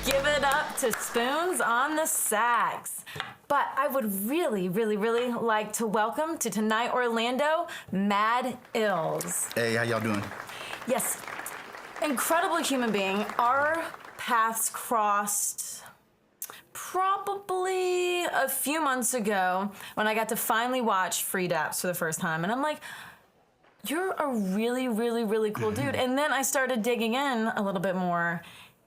Give it up to Spoons on the sax. But I would really, really, really like to welcome to Tonight Orlando, Mad Illz. Hey, how y'all doing? Yes, incredible human being. Our paths crossed probably a few months ago when I got to finally watch Freestyle for the first time. And I'm like, you're a really, really, really cool dude. And then I started digging in a little bit more,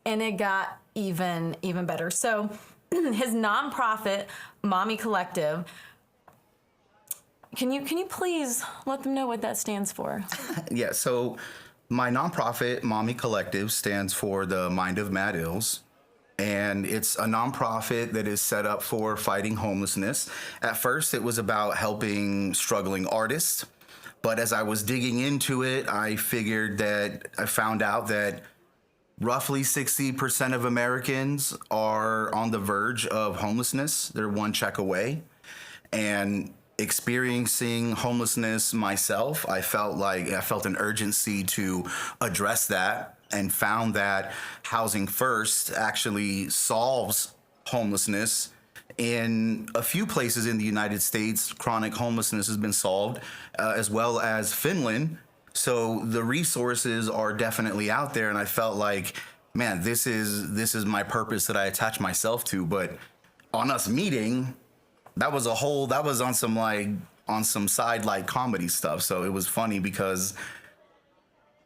and it got even better. So his nonprofit, Mommy Collective, can you please let them know what that stands for? Yeah, so my nonprofit, Mommy Collective, stands for the Mind of Mad Illz. And it's a nonprofit that is set up for fighting homelessness. At first, it was about helping struggling artists. But as I was digging into it, I found out that roughly 60% of Americans are on the verge of homelessness. They're one check away. And experiencing homelessness myself, I felt an urgency to address that, and found that Housing First actually solves homelessness. In a few places in the United States, chronic homelessness has been solved, as well as Finland. So the resources are definitely out there, and I felt like, man, this is my purpose that I attach myself to. But on us meeting, that was on some side comedy stuff. So it was funny because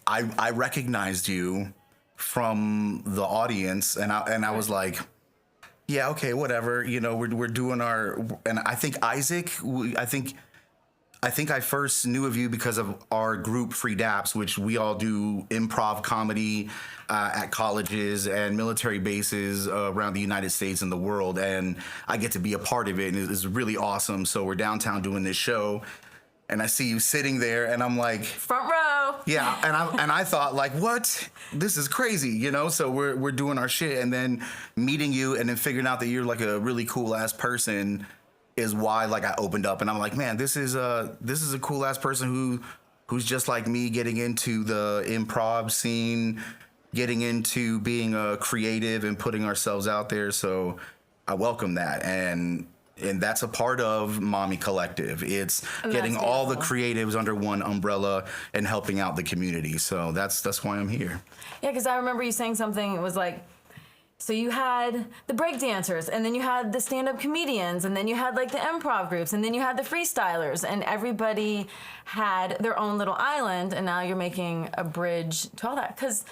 I recognized you from the audience, and I was like, yeah, okay, whatever. You know, we're doing and I think Isaac, I think I first knew of you because of our group Free Daps, which we all do improv comedy at colleges and military bases around the United States and the world. And I get to be a part of it, and it's really awesome. So we're downtown doing this show, and I see you sitting there, and I'm like, front row. Yeah, and I thought, like, what? This is crazy, you know? So we're doing our shit, and then meeting you and then figuring out that you're like a really cool ass person is why I opened up, and I'm like, man, this is a cool ass person who's just like me, getting into the improv scene, getting into being a creative and putting ourselves out there. So I welcome that, and that's a part of Mommy Collective. It's getting all the creatives under one umbrella and helping out the community. So that's why I'm here. Yeah, because I remember you saying something. It was like, so you had the break dancers, and then you had the stand-up comedians, and then you had the improv groups, and then you had the freestylers, and everybody had their own little island, and now you're making a bridge to all that. Because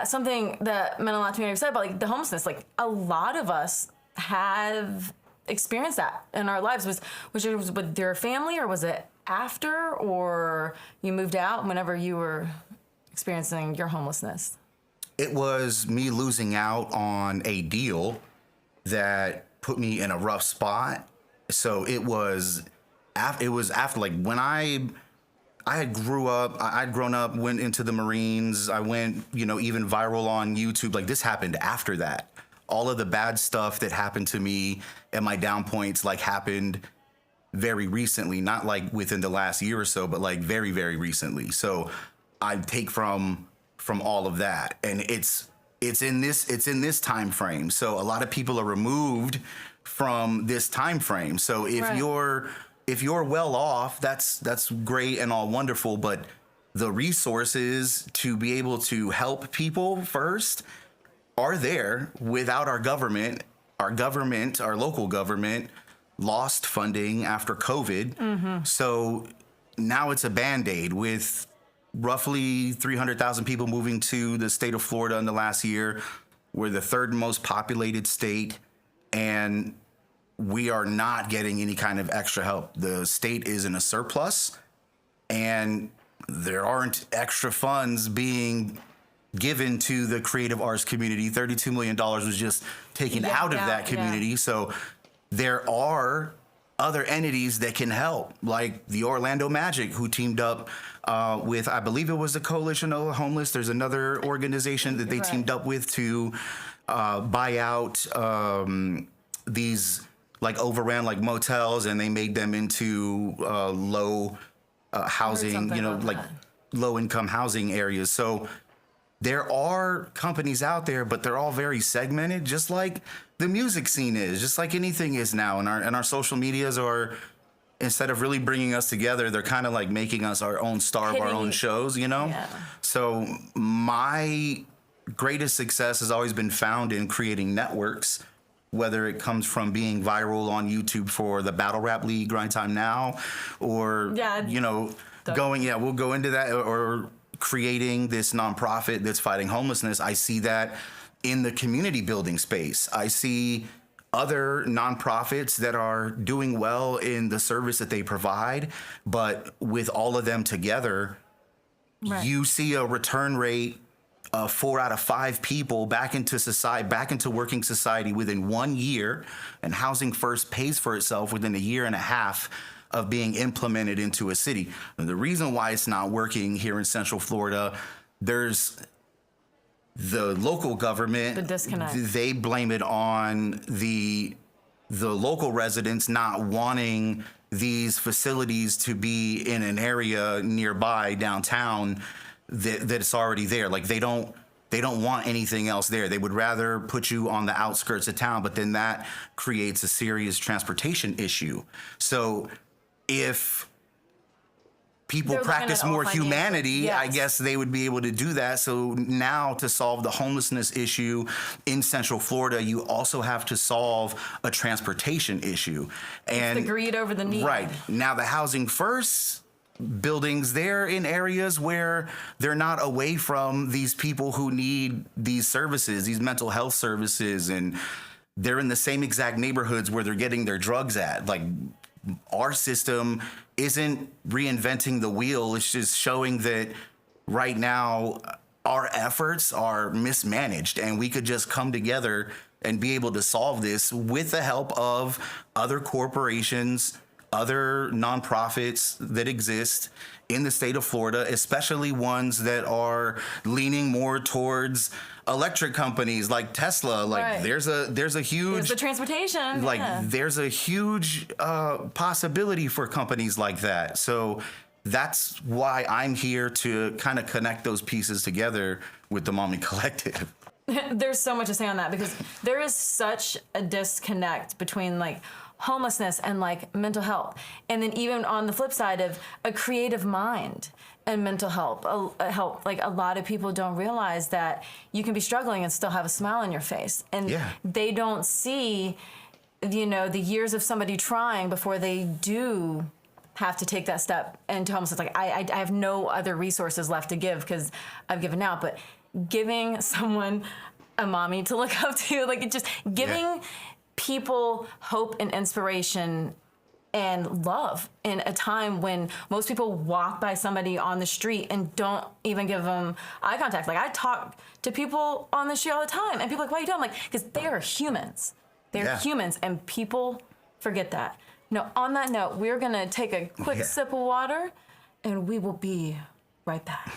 something that meant a lot to me, I said about the homelessness, a lot of us have experienced that in our lives. Was it with your family, or was it after, or you moved out whenever you were experiencing your homelessness? It was me losing out on a deal that put me in a rough spot. So it was after when I had grown up, went into the Marines. I went, even viral on YouTube. This happened after that. All of the bad stuff that happened to me and my down points happened very recently, not within the last year or so, but very, very recently. So I take from all of that, and it's in this time frame. So a lot of people are removed from this time frame. So if you're well off, that's great and all wonderful, but the resources to be able to help people first are there without our government. our government, our local government, lost funding after COVID. So now it's a Band-Aid with roughly 300,000 people moving to the state of Florida in the last year. We're the third most populated state, and we are not getting any kind of extra help. The state is in a surplus, and there aren't extra funds being given to the creative arts community. $32 million was just taken out of that community. So there are other entities that can help, like the Orlando Magic, who teamed up with, I believe it was the Coalition of the Homeless. There's another organization that they teamed up with to buy out these like overran like motels, and they made them into low housing, like low income housing areas. So there are companies out there, but they're all very segmented, just like the music scene is, just like anything is now. And our social medias are, instead of really bringing us together, they're kind of like making us our own star of our own shows, Yeah. So my greatest success has always been found in creating networks, whether it comes from being viral on YouTube for the Battle Rap League, Grind Time Now, or, we'll go into that, or creating this nonprofit that's fighting homelessness. I see that in the community building space. I see other nonprofits that are doing well in the service that they provide, but with all of them together, you see a return rate of 4 out of 5 people back into society, back into working society within 1 year, and Housing First pays for itself within a year and a half of being implemented into a city. And the reason why it's not working here in Central Florida, there's the local government, the disconnect. They blame it on the local residents not wanting these facilities to be in an area nearby downtown that's already there. Like they don't want anything else there. They would rather put you on the outskirts of town, but then that creates a serious transportation issue. So if people practice more humanity, I guess they would be able to do that. So now, to solve the homelessness issue in Central Florida, you also have to solve a transportation issue. And it's the greed over the need. Right. Now the Housing First buildings, they're in areas where they're not away from these people who need these services, these mental health services, and they're in the same exact neighborhoods where they're getting their drugs at. Like, our system isn't reinventing the wheel. It's just showing that right now our efforts are mismanaged, and we could just come together and be able to solve this with the help of other corporations, other nonprofits that exist in the state of Florida, especially ones that are leaning more towards electric companies like Tesla. Like there's a huge, there's the transportation. There's a huge possibility for companies like that. So that's why I'm here to kind of connect those pieces together with the Mommy Collective. There's so much to say on that, because there is such a disconnect between like homelessness and like mental health, and then even on the flip side of a creative mind and mental health. Like, a lot of people don't realize that you can be struggling and still have a smile on your face, and they don't see, the years of somebody trying before they do have to take that step into homelessness. Like, I have no other resources left to give because I've given out, but giving someone a mommy to look up to, like, it just giving people hope and inspiration and love in a time when most people walk by somebody on the street and don't even give them eye contact. Like, I talk to people on the street all the time, and people are like, why are you doing? I'm like, because they are humans. They're humans, and people forget that. Now, on that note, we're going to take a quick sip of water, and we will be right back.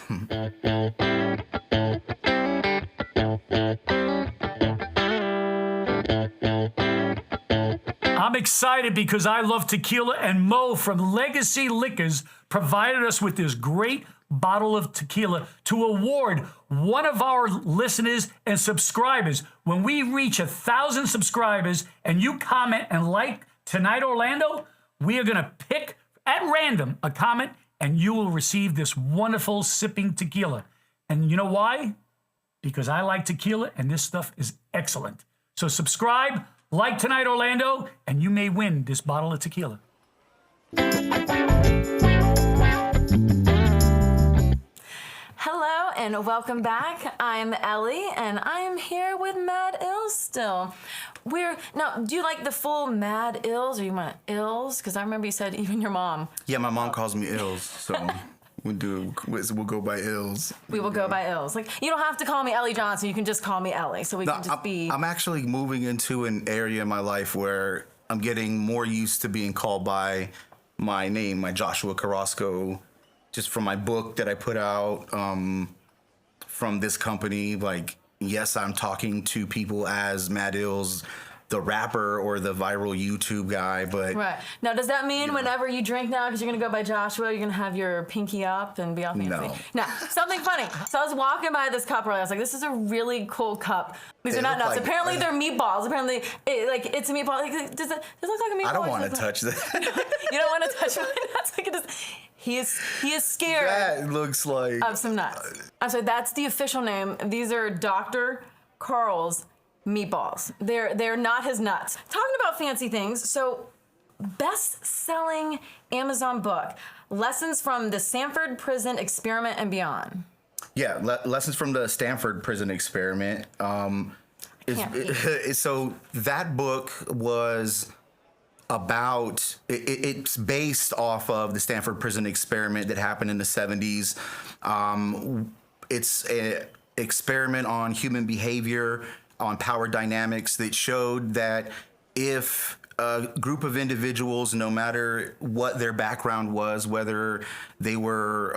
I'm excited because I love tequila, and Mo from Legacy Liquors provided us with this great bottle of tequila to award one of our listeners and subscribers. When we reach 1,000 subscribers and you comment and like Tonight Orlando, we are going to pick at random a comment, and you will receive this wonderful sipping tequila. And you know why? Because I like tequila, and this stuff is excellent. So subscribe, like tonight, Orlando, and you may win this bottle of tequila. Hello and welcome back. I'm Ellie and I am here with Mad Illz still. Now, do you like the full Mad Illz or you want Illz? Because I remember you said even your mom. Yeah, my mom calls me Illz, so we'll go by Illz. We will go by Illz. Like, you don't have to call me Ellie Johnson. You can just call me Ellie. So we can just be. I'm actually moving into an area in my life where I'm getting more used to being called by my name, my Joshua Carrasco, just from my book that I put out from this company. Like, yes, I'm talking to people as Mad Illz, the rapper or the viral YouTube guy, but Right. Now, does that mean whenever you drink now, because you're going to go by Joshua, you're going to have your pinky up and be all fancy? No. Now, something funny. So I was walking by this cup earlier. I was like, this is a really cool cup. These are not nuts. Apparently, they're meatballs. Apparently, it's a meatball. Like, does it look like a meatball? I don't want to touch that. You don't want to touch my nuts? Like, he is scared. That looks like of some nuts. I'm sorry, that's the official name. These are Dr. Carl's meatballs. They're not his nuts. Talking about fancy things, so best-selling Amazon book, Lessons from the Stanford Prison Experiment and Beyond. Yeah, lessons from the Stanford Prison Experiment. So that book was about, it's based off of the Stanford Prison Experiment that happened in the 70s. It's an experiment on human behavior, on power dynamics that showed that if a group of individuals, no matter what their background was, whether they were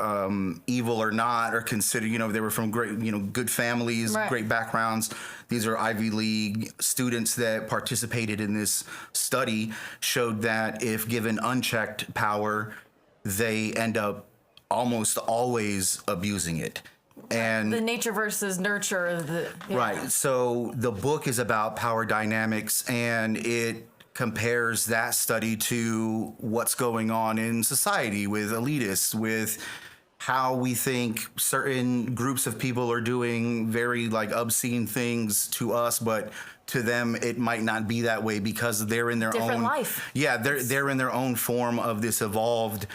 evil or not, or considered, they were from great, good families, right, great backgrounds. These are Ivy League students that participated in this study, showed that if given unchecked power, they end up almost always abusing it. And the nature versus nurture. Right. So the book is about power dynamics, and it compares that study to what's going on in society with elitists, with how we think certain groups of people are doing very obscene things to us, but to them it might not be that way because they're in their different own life. Yeah, they're in their own form of this evolved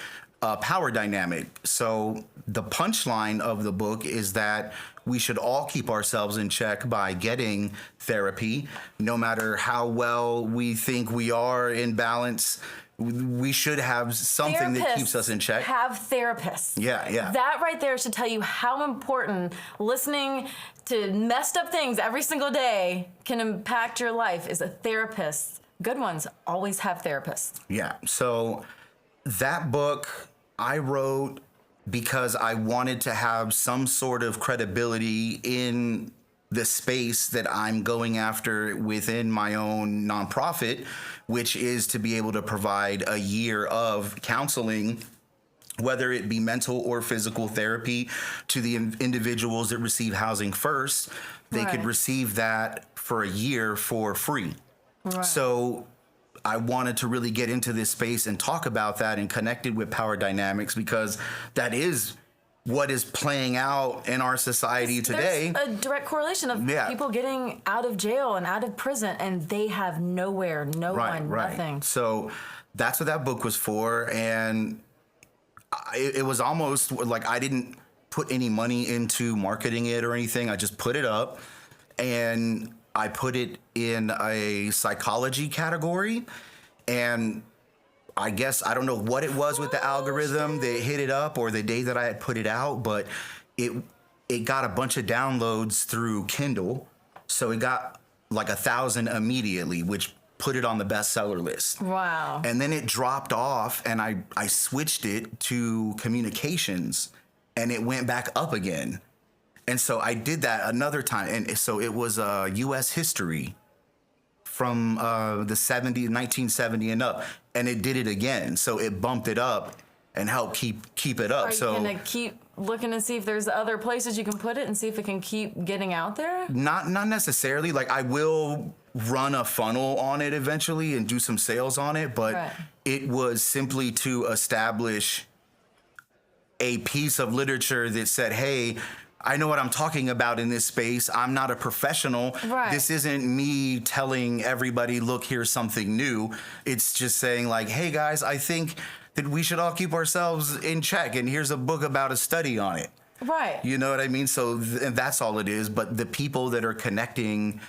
power dynamic. So the punchline of the book is that we should all keep ourselves in check by getting therapy. No matter how well we think we are in balance, we should have something that keeps us in check. Have therapists. Yeah. That right there should tell you how important listening to messed up things every single day can impact your life. Is a therapist. Good ones always have therapists. Yeah. So that book I wrote because I wanted to have some sort of credibility in the space that I'm going after within my own nonprofit, which is to be able to provide a year of counseling, whether it be mental or physical therapy, to the individuals that receive Housing First. They could receive that for a year for free. Right. So I wanted to really get into this space and talk about that and connect it with power dynamics, because that is what is playing out in our society today. There's a direct correlation of people getting out of jail and out of prison, and they have nowhere, nothing. So that's what that book was for, and it was almost like I didn't put any money into marketing it or anything. I just put it up, and I put it in a psychology category, and I guess I don't know what it was with the algorithm that hit it up, or the day that I had put it out, but it got a bunch of downloads through Kindle, so it got 1,000 immediately, which put it on the bestseller list. Wow. And then it dropped off, and I switched it to communications, and it went back up again. And so I did that another time. And so it was U.S. history from the 1970 and up. And it did it again. So it bumped it up and helped keep it up. Are you going to keep looking and see if there's other places you can put it and see if it can keep getting out there? Not necessarily. I will run a funnel on it eventually and do some sales on it. But it was simply to establish a piece of literature that said, hey, I know what I'm talking about in this space. I'm not a professional. Right. This isn't me telling everybody, look, here's something new. It's just saying like, hey guys, I think that we should all keep ourselves in check. And here's a book about a study on it. Right. You know what I mean? So that's all it is. But the people that are connecting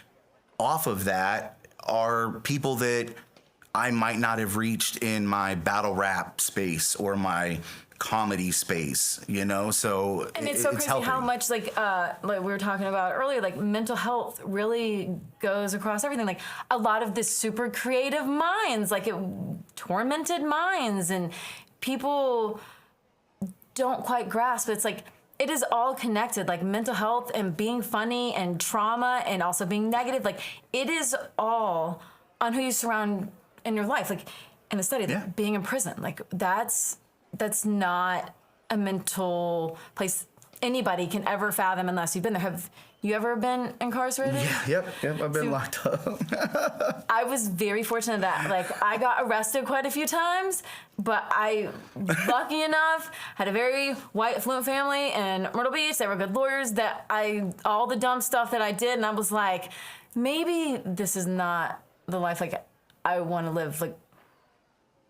off of that are people that I might not have reached in my battle rap space or my comedy space, you know? So and it's so crazy helping. how much like we were talking about earlier, like mental health really goes across everything. Like a lot of this super creative minds, like tormented minds, and people don't quite grasp. It's like it is all connected, like mental health and being funny and trauma and also being negative. Like it is all on who you surround in your life. Like in the study, like, being in prison, like that's not a mental place anybody can ever fathom unless you've been there. Have you ever been incarcerated? Yeah, yep. I've been locked up. I was very fortunate that, like, I got arrested quite a few times, but I, lucky enough, had a very white, affluent family in Myrtle Beach. They were good lawyers. All the dumb stuff that I did, and I was like, maybe this is not the life like I want to live. Like,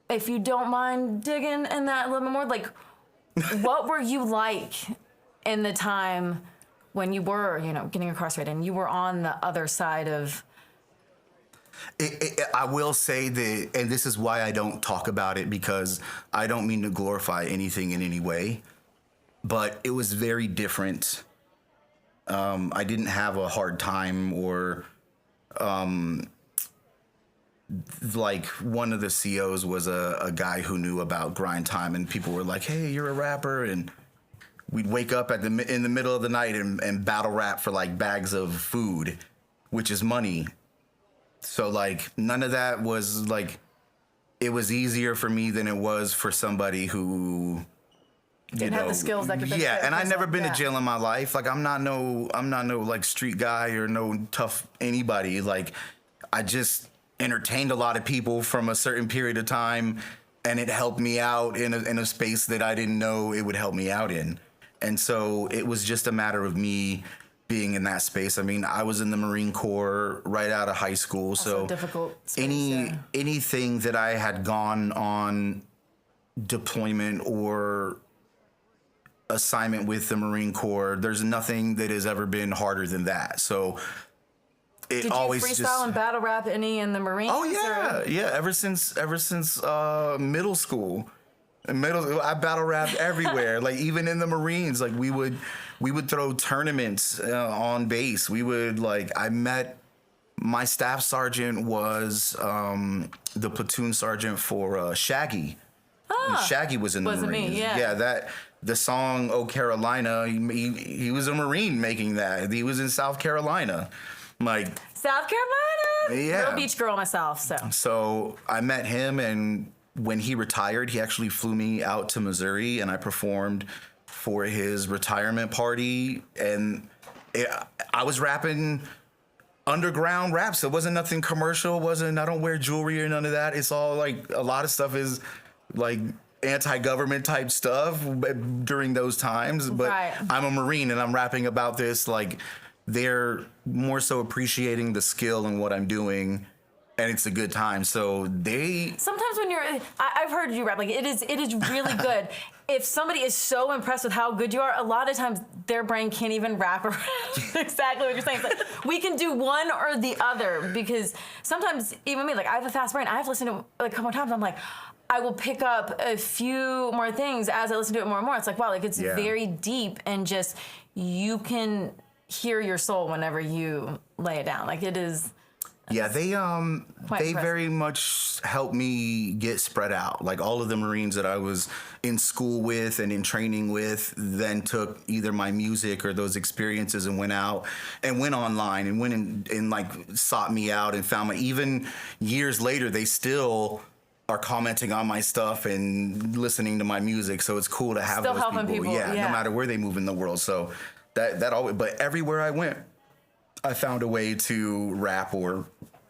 if you don't mind digging in that a little bit more, like, what were you like in the time when you were, getting incarcerated and you were on the other side of... I will say that, and this is why I don't talk about it, because I don't mean to glorify anything in any way, but it was very different. I didn't have a hard time, or like one of the COs was a guy who knew about grind time, and people were like, hey, you're a rapper, and we'd wake up in the middle of the night and battle rap for like bags of food, which is money. So like none of that was like, it was easier for me than it was for somebody who didn't have the skills that could fix yeah, it. and I never been to jail in my life. Like I'm not no like street guy or no tough anybody. Like I just entertained a lot of people from a certain period of time, and it helped me out in a space that I didn't know it would help me out in. And so it was just a matter of me being in that space. I mean, I was in the Marine Corps right out of high school, also so difficult space, anything that I had gone on deployment or assignment with the Marine Corps, there's nothing that has ever been harder than that. So it Did always you freestyle just, and battle rap any in the Marines? Oh yeah, yeah. Ever since middle school. I battle rapped everywhere. Like even in the Marines, like we would throw tournaments on base. We would I met my staff sergeant was the platoon sergeant for Shaggy. Shaggy was in the Wasn't Marines. me, yeah. Yeah, the song "Oh Carolina." He was a Marine making that. He was in South Carolina, like South Carolina. Yeah, Little beach girl myself. So I met him, and when he retired, he actually flew me out to Missouri, and I performed for his retirement party. And I was rapping underground raps. It wasn't nothing commercial. I don't wear jewelry or none of that. It's all like a lot of stuff is like anti-government type stuff during those times. But right. I'm a Marine, and I'm rapping about this. Like they're more so appreciating the skill in what I'm doing. And it's a good time. So sometimes when I've heard you rap, like it is really good. If somebody is so impressed with how good you are, a lot of times their brain can't even wrap around exactly what you're saying. It's like, we can do one or the other, because sometimes even me, like I have a fast brain. I have listened to it like a couple of times. I'm like, I will pick up a few more things as I listen to it more and more. It's like, wow, like it's very deep, and just you can hear your soul whenever you lay it down. Like it is. Yeah, they very much helped me get spread out. Like all of the Marines that I was in school with and in training with then took either my music or those experiences and went out and went online and went and like sought me out and found me. Even years later, they still are commenting on my stuff and listening to my music. So it's cool to have still those helping people. Yeah, no matter where they move in the world. So that always, but everywhere I went, I found a way to rap or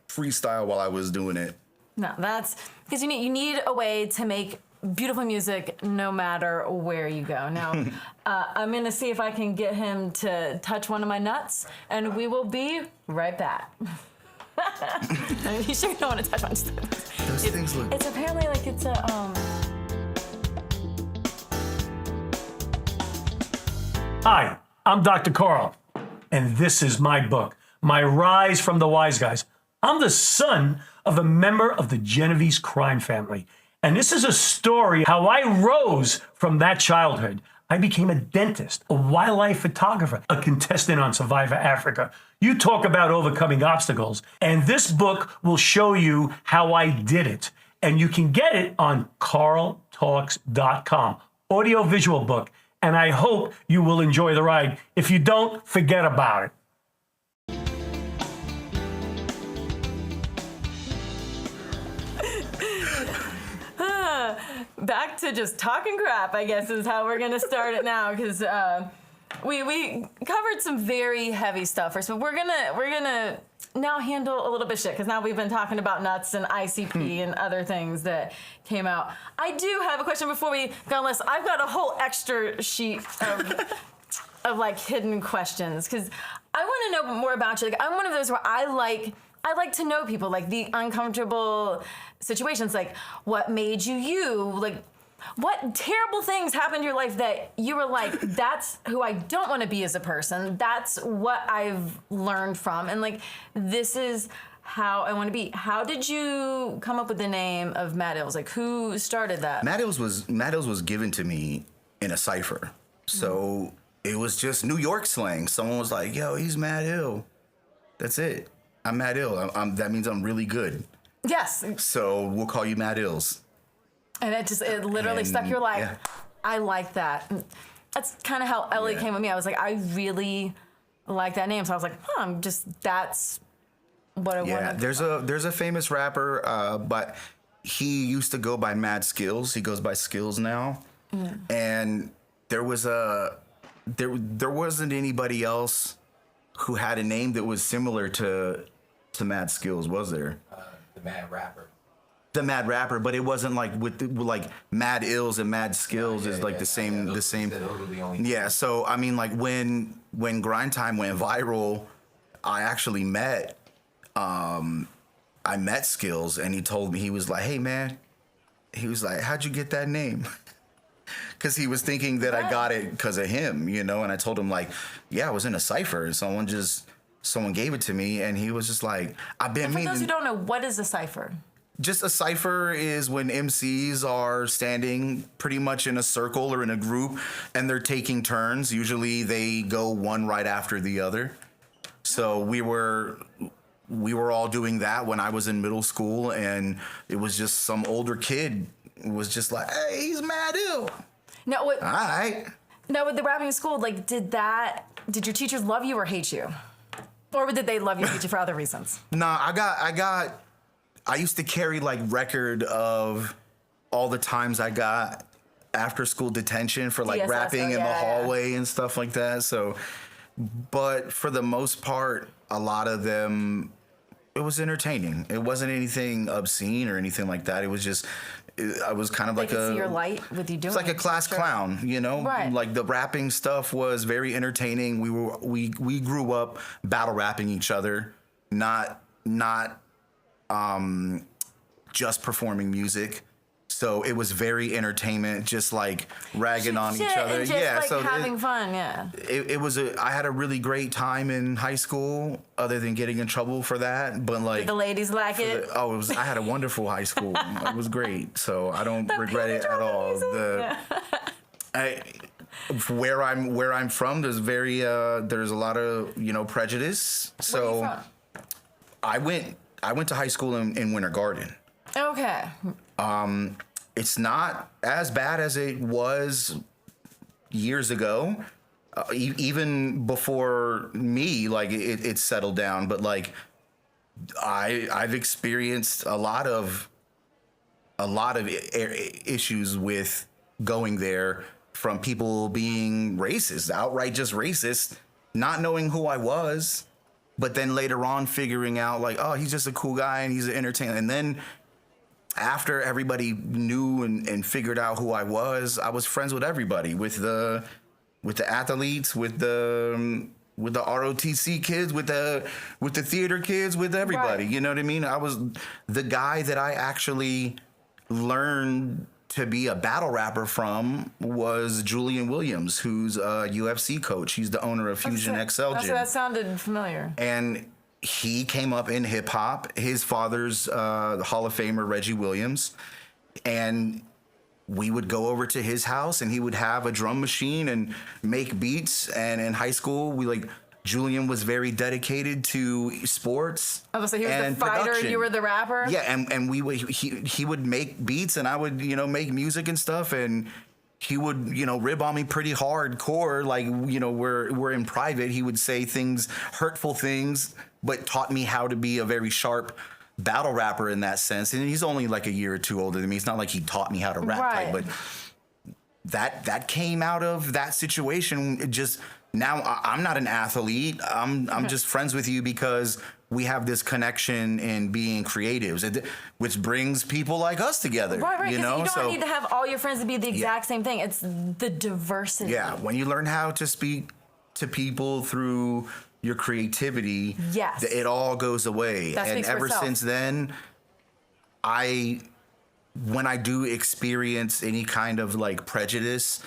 freestyle while I was doing it. No, that's because you need a way to make beautiful music no matter where you go. Now, I'm going to see if I can get him to touch one of my nuts, and we will be right back. You sure you don't want to touch one? Those things look... It's apparently like it's a... Hi, I'm Dr. Carl, and this is my book, My Rise from the Wise Guys. I'm the son of a member of the Genovese crime family, and this is a story how I rose from that childhood. I became a dentist, a wildlife photographer, a contestant on Survivor Africa. You talk about overcoming obstacles, and this book will show you how I did it. And you can get it on carltalks.com, audio-visual book. And I hope you will enjoy the ride. If you don't, forget about it. Back to just talking crap, I guess, is how we're gonna start it now, because we covered some very heavy stuff first, but we're gonna now handle a little bit of shit, because now we've been talking about nuts and ICP and other things that came out. I do have a question before we go on list. I've got a whole extra sheet of like hidden questions, because I want to know more about you. Like, I'm one of those where I like to know people, like the uncomfortable situations, like what made you, like what terrible things happened in your life that you were like, that's who I don't want to be as a person. That's what I've learned from. And like, this is how I want to be. How did you come up with the name of Mad Illz? Like, who started that? Mad Illz was given to me in a cipher. So it was just New York slang. Someone was like, yo, he's Mad Ill. That's it. I'm Mad Ill. That means I'm really good. Yes. So we'll call you Mad Illz. And it literally stuck. You're like, yeah. I like that. And that's kind of how Ellie came with me. I was like, I really like that name. So I was like, that's what I want. There's a famous rapper, but he used to go by Mad Skills. He goes by Skills now. And there wasn't anybody else who had a name that was similar to Mad Skills, was there? The Mad Rapper. The Mad Rapper, but it wasn't like with Mad Illz and Mad Skills is like the same. Yeah, so I mean, like when Grind Time went viral, I actually met Skills, and he told me, he was like, hey man, he was like, how'd you get that name? Because he was thinking that I got it because of him, you know. And I told him, like, yeah, I was in a cipher, and someone gave it to me, and he was just like, I've been meaning. For those who don't know, what is a cipher? Just a cipher is when MCs are standing pretty much in a circle or in a group, and they're taking turns. Usually they go one right after the other. So we were all doing that when I was in middle school, and it was just some older kid was just like, hey, he's Mad Ill. Now, All right. Now, with the rapping in school, like, did your teachers love you or hate you? Or did they love you and hate you for other reasons? Nah, I used to carry like record of all the times I got after school detention for like DSS, rapping in the hallway and stuff like that. So, but for the most part, a lot of them, it was entertaining. It wasn't anything obscene or anything like that. It was just, I was kind of They could see your light with you doing it's like a class clown, you know? Right. Like the rapping stuff was very entertaining. We grew up battle rapping each other, not just performing music. So it was very entertainment, just like ragging on each other. And just like so having fun, yeah. I had a really great time in high school, other than getting in trouble for that. But like, Did the ladies like it? I had a wonderful high school. It was great. So I don't regret it at all. Where I'm from, there's there's a lot of, prejudice. So Where are you from? I went to high school in Winter Garden. Okay. It's not as bad as it was years ago, even before me. Like it settled down, but like I've experienced a lot of issues with going there, from people being racist, outright just racist, not knowing who I was, but then later on figuring out like, oh, he's just a cool guy and he's an entertainer, and then after everybody knew and figured out who I was friends with everybody, with the athletes, with the ROTC kids, with the theater kids, with everybody. Right. You know what I mean? I was the guy that I actually learned to be a battle rapper from was Julian Williams, who's a UFC coach. He's the owner of Fusion XL Gym. That sounded familiar. And he came up in hip hop. His father's the Hall of Famer Reggie Williams, and we would go over to his house, and he would have a drum machine and make beats. And in high school, Julian was very dedicated to sports. Oh, so he was the fighter, production. you were the rapper? Yeah, and he would make beats, and I would make music and stuff, and he would rib on me pretty hardcore. Like we're in private. He would say hurtful things, but taught me how to be a very sharp battle rapper in that sense. And he's only like a year or two older than me. It's not like he taught me how to rap type, but that came out of that situation. It just. Now I'm not an athlete. I'm just friends with you because we have this connection in being creatives, which brings people like us together. Right. You don't need to have all your friends to be the exact same thing. It's the diversity. Yeah, when you learn how to speak to people through your creativity, it all goes away. And ever since then, when I do experience any kind of like prejudice,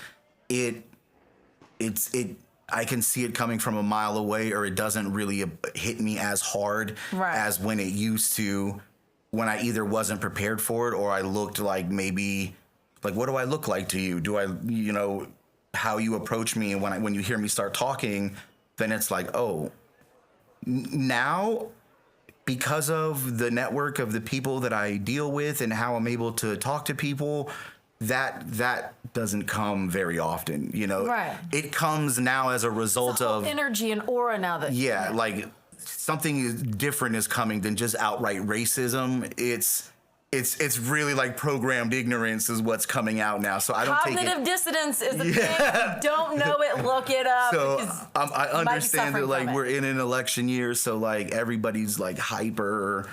I can see it coming from a mile away, or it doesn't really hit me as hard as when it used to, when I either wasn't prepared for it or I looked like maybe, like, what do I look like to you? Do I, how you approach me, and when you hear me start talking, then it's like, oh, now because of the network of the people that I deal with and how I'm able to talk to people, that doesn't come very often, It comes now as a result of energy and aura now that like something different is coming than just outright racism. It's really like programmed ignorance is what's coming out now. So I don't take it. Cognitive dissonance is the thing. Don't know it, look it up. So I understand that like we're in an election year, so like everybody's like hyper,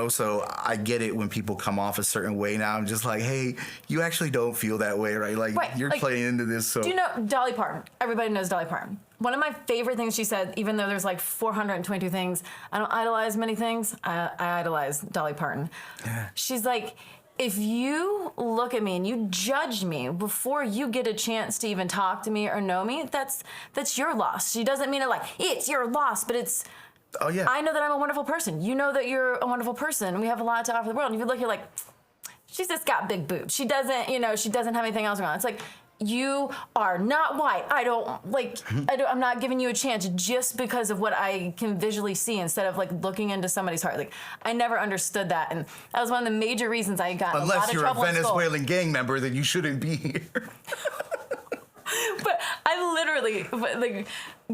so I get it when people come off a certain way now. I'm just like, hey, you actually don't feel that way, right? Like you're playing into this. So do you know Dolly Parton? Everybody knows Dolly Parton. One of my favorite things she said, even though there's like 422 things, I don't idolize many things. I idolize Dolly Parton. Yeah. She's like, if you look at me and you judge me before you get a chance to even talk to me or know me, that's your loss. She doesn't mean it like, it's your loss, but it's, oh yeah, I know that I'm a wonderful person. You know that you're a wonderful person. And we have a lot to offer the world. And if you look, you're like, she's just got big boobs. She doesn't have anything else around. It's like, you are not white. I'm not giving you a chance just because of what I can visually see instead of like looking into somebody's heart. Like I never understood that, and that was one of the major reasons I got a lot of trouble in school. Unless you're a Venezuelan gang member, then you shouldn't be here. But I literally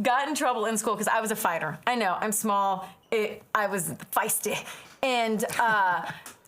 got in trouble in school because I was a fighter. I know I'm small. I was feisty, and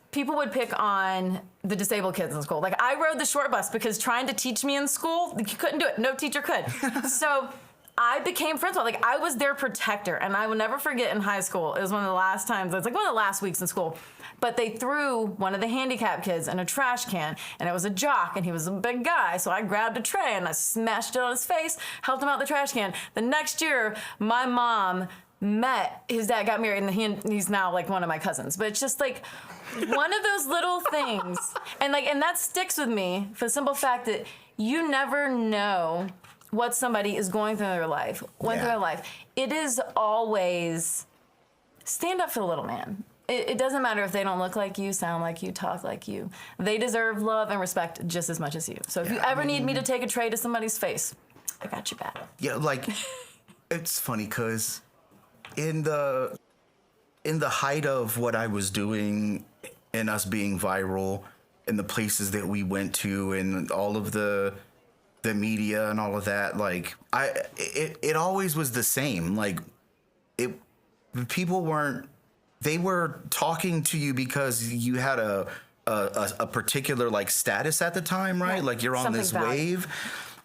people would pick on the disabled kids in school. Like I rode the short bus because trying to teach me in school, you couldn't do it. No teacher could. So I became friends with, like I was their protector. And I will never forget in high school, it was one of the last times, it was like one of the last weeks in school, but they threw one of the handicapped kids in a trash can, and it was a jock and he was a big guy. So I grabbed a tray and I smashed it on his face, helped him out the trash can. The next year, my mom met his dad, got married, and he's now like one of my cousins. But it's just like one of those little things, and that sticks with me for the simple fact that you never know what somebody is going through in their life. Through their life, it is always stand up for the little man. It doesn't matter if they don't look like you, sound like you, talk like you. They deserve love and respect just as much as you. So if you ever need me to take a tray to somebody's face, I got your back. Yeah, like it's funny because in the height of what I was doing and us being viral and the places that we went to and all of the media and all of that, like it always was the same. Like people they were talking to you because you had a particular like status at the time, right? Like you're on this wave,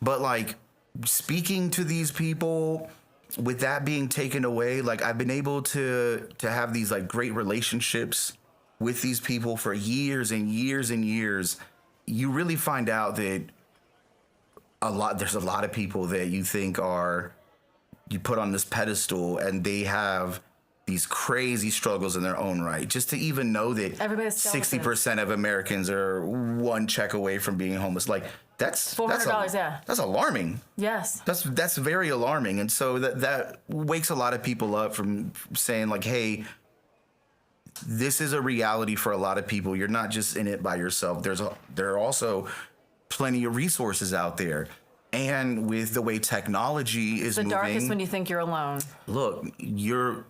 but like speaking to these people, with that being taken away, like I've been able to have these like great relationships with these people for years and years and years, you really find out that there's a lot of people that you think you put on this pedestal, and they have these crazy struggles in their own right. Just to even know that 60% of Americans are one check away from being homeless, like that's $400, yeah. That's alarming. Yes. That's very alarming. And so that wakes a lot of people up from saying like, hey, this is a reality for a lot of people. You're not just in it by yourself. There are also plenty of resources out there. And with the way technology is moving, the darkest when you think you're alone. Look, you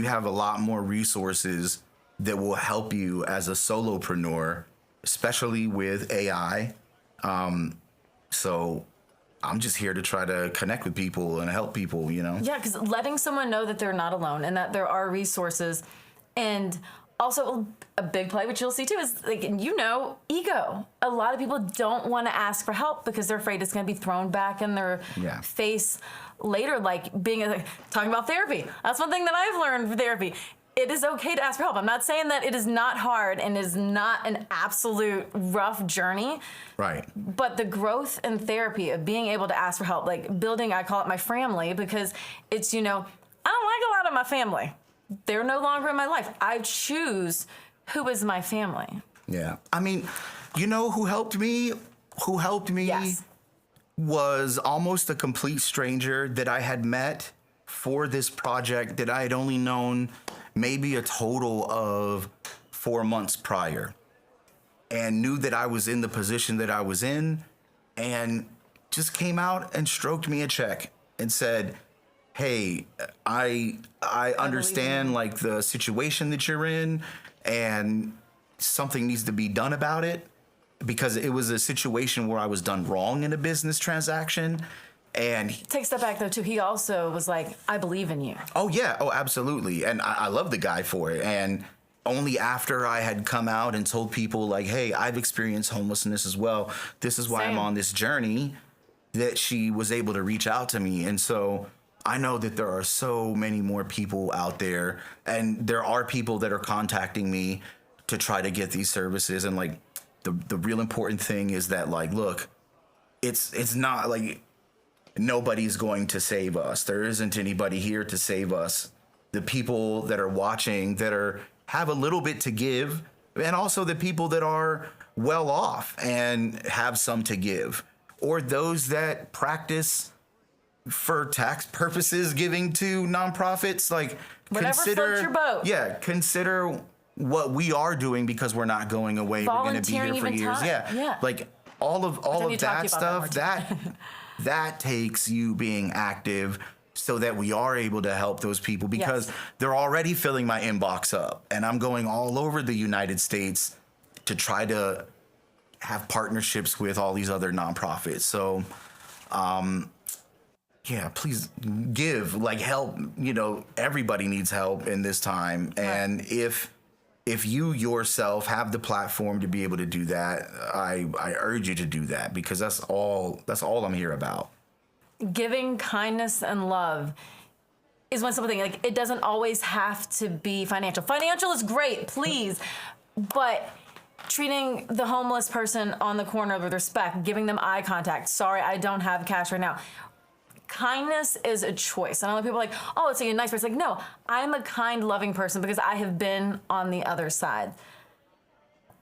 have a lot more resources that will help you as a solopreneur, especially with AI. So I'm just here to try to connect with people and help people, you know? Yeah, because letting someone know that they're not alone and that there are resources. And also a big play, which you'll see too, is like, ego. A lot of people don't want to ask for help because they're afraid it's going to be thrown back in their face later. Like talking about therapy. That's one thing that I've learned from therapy. It is okay to ask for help. I'm not saying that it is not hard and is not an absolute rough journey. Right. But the growth in therapy of being able to ask for help, like building, I call it my family, because it's, I don't like a lot of my family. They're no longer in my life. I choose who is my family. Yeah. I mean, who helped me? Yes. Was almost a complete stranger that I had met for this project that I had only known maybe a total of 4 months prior, and knew that I was in the position that I was in, and just came out and stroked me a check and said, hey, I understand like the situation that you're in, and something needs to be done about it, because it was a situation where I was done wrong in a business transaction. And take a step back though too. He also was like, I believe in you. Oh yeah. Oh, absolutely. And I love the guy for it. And only after I had come out and told people like, hey, I've experienced homelessness as well, this is why I'm on this journey, that she was able to reach out to me. And so I know that there are so many more people out there, and there are people that are contacting me to try to get these services. And like the real important thing is that like, look, it's not like nobody's going to save us. There isn't anybody here to save us. The people that are watching that have a little bit to give, and also the people that are well off and have some to give, or those that practice for tax purposes giving to nonprofits, like whatever floats your boat. Yeah, consider what we are doing, because we're not going away. We're going to be here for years. Yeah, like all of that stuff. That takes you being active, so that we are able to help those people, because they're already filling my inbox up, and I'm going all over the United States to try to have partnerships with all these other nonprofits. So, please give, like, help. Everybody needs help in this time. Right. And if you yourself have the platform to be able to do that, I urge you to do that, because that's all I'm here about. Giving kindness and love is one simple thing. Like, it doesn't always have to be financial. Financial is great, please, but treating the homeless person on the corner with respect, giving them eye contact. Sorry, I don't have cash right now. Kindness is a choice. And a lot of people are like, oh, so you're a nice person. Like, no, I'm a kind, loving person because I have been on the other side.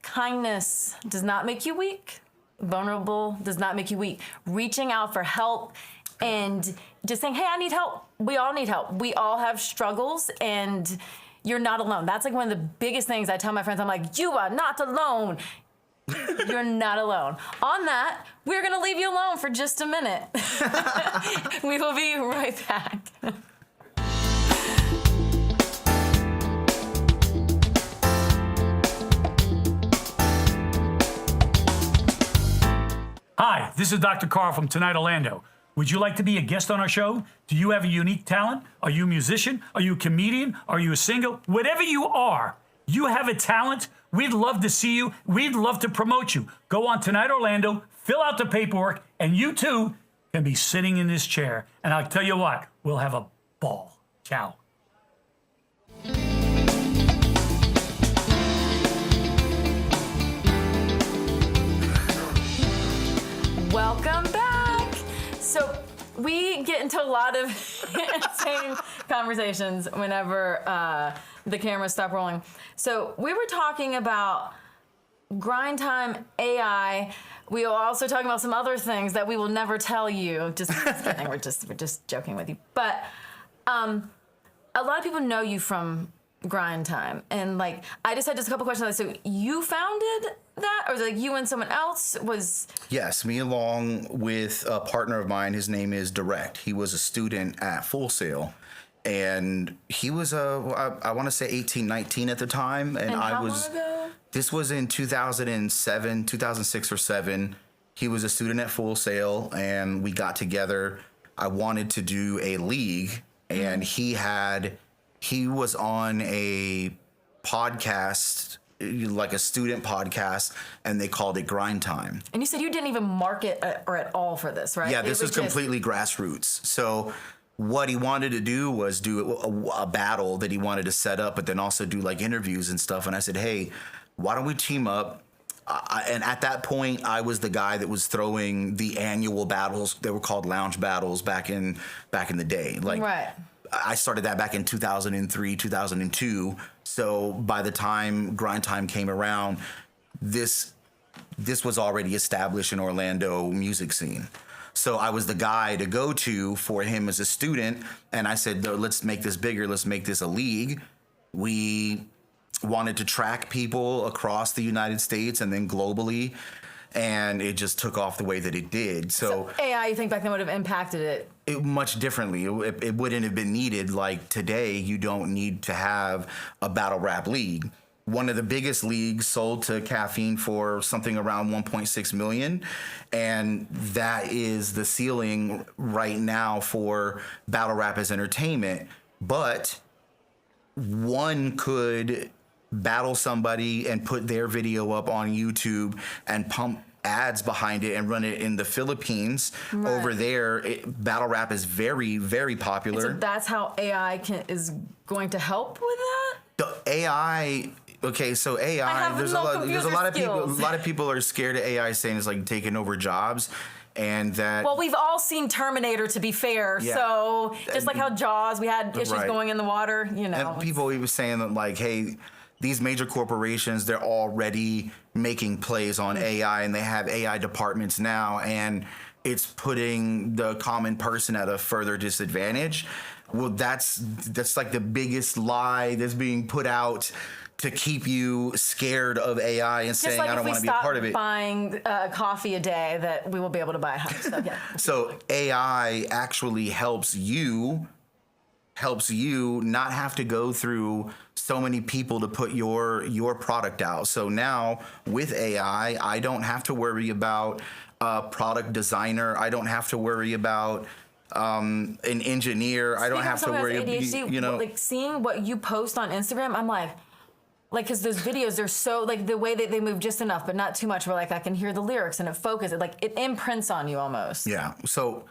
Kindness does not make you weak. Vulnerable does not make you weak. Reaching out for help and just saying, hey, I need help. We all need help. We all have struggles, and you're not alone. That's like one of the biggest things I tell my friends. I'm like, you are not alone. You're not alone. On that, we're going to leave you alone for just a minute. We will be right back. Hi, this is Dr. Carl from Tonight Orlando. Would you like to be a guest on our show? Do you have a unique talent? Are you a musician? Are you a comedian? Are you a singer? Whatever you are, you have a talent. We'd love to see you. We'd love to promote you. Go on Tonight Orlando, fill out the paperwork, and you too can be sitting in this chair. And I'll tell you what, we'll have a ball. Ciao. Welcome back. So we get into a lot of insane conversations whenever the cameras stop rolling. So we were talking about grind time, AI. We were also talking about some other things that we will never tell you. Just kidding. We're just joking with you. But a lot of people know you from grind time, and like I just had a couple questions. So you founded that, or was it like you and someone else? Yes, me along with a partner of mine. His name is Direct. He was a student at Full Sail, and he was I want to say 18, 19 at the time, and I how was. Long ago? This was in 2007, 2006 or 7. He was a student at Full Sail, and we got together. I wanted to do a league, and he was on a podcast, like a student podcast, and they called it Grind Time. And you said you didn't even market or at all for this, right? Yeah, this was completely grassroots. So what he wanted to do was do a battle that he wanted to set up, but then also do like interviews and stuff. And I said, hey, why don't we team up? And at that point, I was the guy that was throwing the annual battles. They were called lounge battles back in the day. Like, right. I started that back in 2003, 2002. So by the time Grind Time came around, this was already established in Orlando music scene. So I was the guy to go to for him as a student. And I said, let's make this bigger. Let's make this a league. We wanted to track people across the United States and then globally. And it just took off the way that it did. So AI, you think back then would have impacted it? Much differently. It wouldn't have been needed. Like today, you don't need to have a battle rap league. One of the biggest leagues sold to Caffeine for something around 1.6 million. And that is the ceiling right now for battle rap as entertainment. But one could battle somebody and put their video up on YouTube and pump ads behind it and run it in the Philippines. Right. Over there, battle rap is very, very popular. And so that's how AI is going to help with that? The AI. Okay, so AI. There's a lot of people. A lot of people are scared of AI, saying it's like taking over jobs. And that. Well, we've all seen Terminator, to be fair. Yeah. So just like how Jaws, we had issues going in the water. You know. And people even saying that, like, hey, these major corporations, they're already making plays on AI, and they have AI departments now, and it's putting the common person at a further disadvantage. Well, that's like the biggest lie that's being put out to keep you scared of AI and just saying, like, I don't want to be a part of it. Buying coffee a day, that we will be able to buy a house. So, yeah. So AI actually helps you not have to go through so many people to put your product out. So now with AI, I don't have to worry about a product designer. I don't have to worry about an engineer. I don't have to worry about, like seeing what you post on Instagram, I'm like, because those videos, they're so, like, the way that they move just enough, but not too much, where, like, I can hear the lyrics and it focuses. Like, it imprints on you almost. Yeah. So,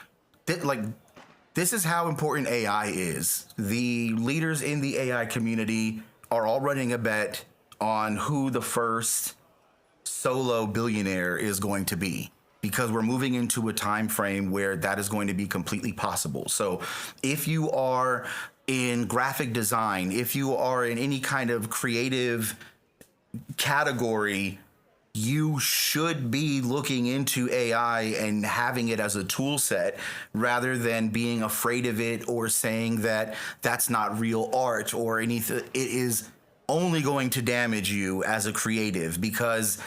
this is how important AI is. The leaders in the AI community are all running a bet on who the first solo billionaire is going to be, because we're moving into a time frame where that is going to be completely possible. So if you are in graphic design, if you are in any kind of creative category, you should be looking into AI and having it as a tool set rather than being afraid of it or saying that that's not real art or anything. It is only going to damage you as a creative, because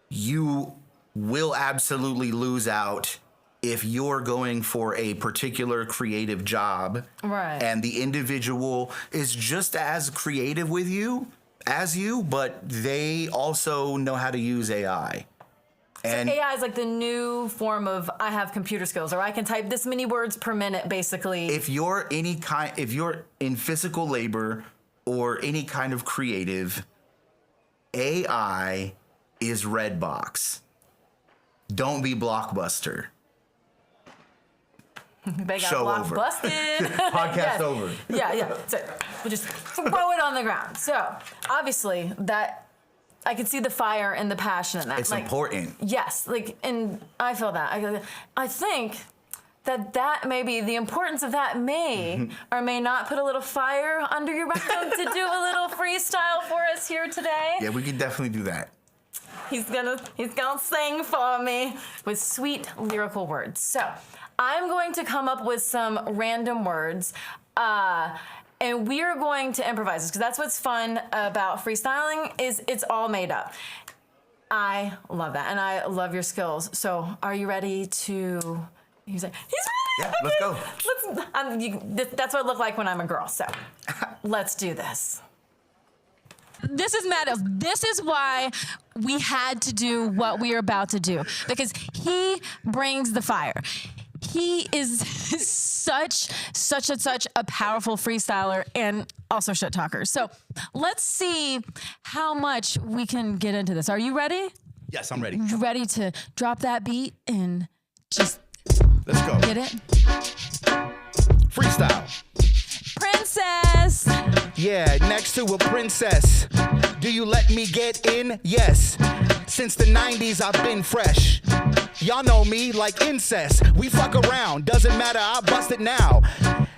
you will absolutely lose out if you're going for a particular creative job, right, and the individual is just as creative with you as you, but they also know how to use AI. And so AI is like the new form of, I have computer skills, or I can type this many words per minute, basically. If you're in physical labor or any kind of creative, AI is Redbox. Don't be Blockbuster. They got Show over. busted. Podcast yes. over. Yeah. So we'll just throw it on the ground. So obviously that I could see the fire and the passion in that. It's important. Yes, and I feel that. I think that maybe the importance of that may or may not put a little fire under your rectum to do a little freestyle for us here today. Yeah, we could definitely do that. He's gonna sing for me with sweet lyrical words. So I'm going to come up with some random words, and we are going to improvise this because that's what's fun about freestyling is it's all made up. I love that, and I love your skills. So are you ready to? He's like, he's ready. Yeah, let's go. That's what I look like when I'm a girl. So let's do this. This is Matt. This is why we had to do what we are about to do because he brings the fire. He is such a powerful freestyler and also shit talker. So let's see how much we can get into this. Are you ready? Yes, I'm ready. You ready to drop that beat and just let's go. Get it? Freestyle. Princess. Yeah, next to a princess. Do you let me get in? Yes. Since the 90s, I've been fresh. Y'all know me like incest. We fuck around, doesn't matter, I bust it now.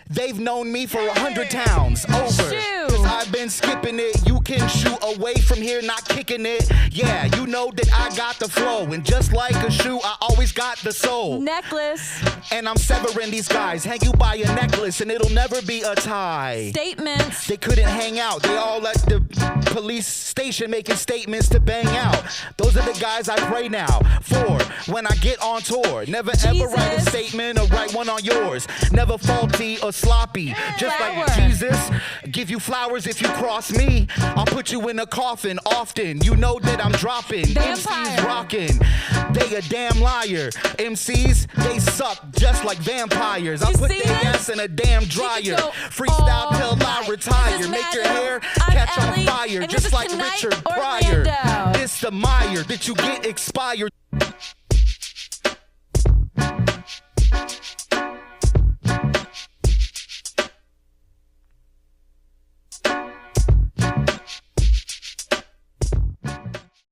They've known me for 100 towns over. Cause I've been skipping it. You can shoot away from here, not kicking it. Yeah, you know that I got the flow. And just like a shoe, I always got the soul. Necklace. And I'm severing these guys. Hang you by a necklace and it'll never be a tie. Statements. They couldn't hang out. They all at the police station making statements to bang out. Those are the guys I pray now for when I get on tour. Never ever write a statement or write one on yours. Never faulty or sloppy. Just like Jesus, give you flowers if you cross me. I'll put you in a coffin often. You know that I'm dropping. MCs rocking. They a damn liar. MCs, they suck just like vampires. I'll put their ass in a damn dryer. Freestyle till I retire. Make your hair catch on fire. Just like Richard Pryor. It's the mire that you get expired.